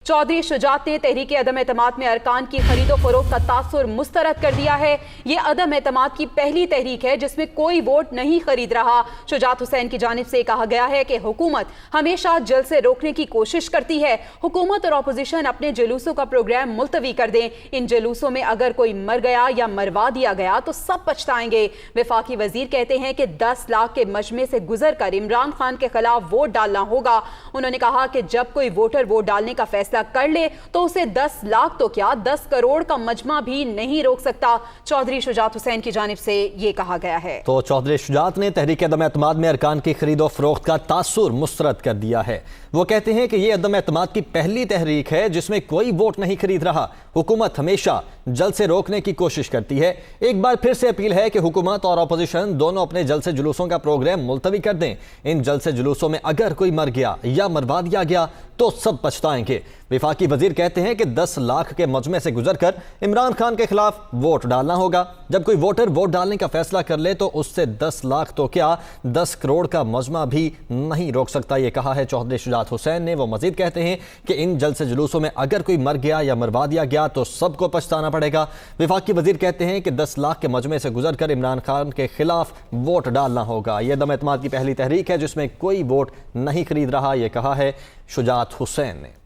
चौधरी शुजात ने तहरीक अदम एतमाद में अरकान की खरीदो फरोख्त का तासुर मुस्तरद कर दिया है। ये अदम एतमाद की पहली तहरीक है जिसमें कोई वोट नहीं खरीद रहा। शुजात हुसैन की जानिब से कहा गया है कि हुकूमत हमेशा जलसे रोकने की कोशिश करती है। हुकूमत और अपोजिशन अपने जुलूसों का प्रोग्राम मुलतवी कर दें। इन जुलूसों में अगर कोई मर गया या मरवा दिया गया तो सब पछताएंगे। वफाकी वजीर कहते हैं कि 10 लाख के मजमे से गुजर कर इमरान खान के खिलाफ वोट डालना होगा। उन्होंने कहा कि जब कोई वोटर वोट डालने का फैसला कर ले तो उसे 10 लाख तो क्या 10 करोड़ का मजमा भी नहीं रोक सकता। चौधरी शुजात हुसैन की जानिब से ये कहा गया है। तो चौधरी शुजात ने तहरीक अदम एतमाद में अरकान की खरीदो फरोख्त का तासुर मुस्तरद कर दिया है। वो कहते हैं कि यह अदम एतमाद की पहली तहरीक है जिसमें कोई वोट नहीं खरीद रहा। हुकूमत हमेशा जल से रोकने की कोशिश करती है। एक बार फिर से अपील है कि हुकूमत और अपोजिशन दोनों अपने जलसे जुलूसों का प्रोग्राम मुलतवी कर दें। इन जलसे जुलूसों में अगर कोई मर गया या मरवा दिया गया तो सब पछताएंगे। वफाकी वजीर कहते हैं कि 10 लाख के मजमे से गुजरकर इमरान खान के खिलाफ वोट डालना होगा। जब कोई वोटर वोट डालने का फैसला कर ले तो उससे 10 लाख तो क्या 10 करोड़ का मजमा भी नहीं रोक सकता। ये कहा है चौधरी शुजात हुसैन ने। वो मजीद कहते हैं कि इन जलसे जुलूसों में अगर कोई मर गया या मरवा दिया गया तो सबको पछताना पड़ेगा। वफाकी वजीर कहते हैं कि 10 लाख के मजमे से गुजरकर इमरान खान के खिलाफ वोट डालना होगा। यह अदम एतमाद की पहली तहरीक है जिसमें कोई वोट नहीं खरीद रहा। यह कहा है शुजात हुसैन ने।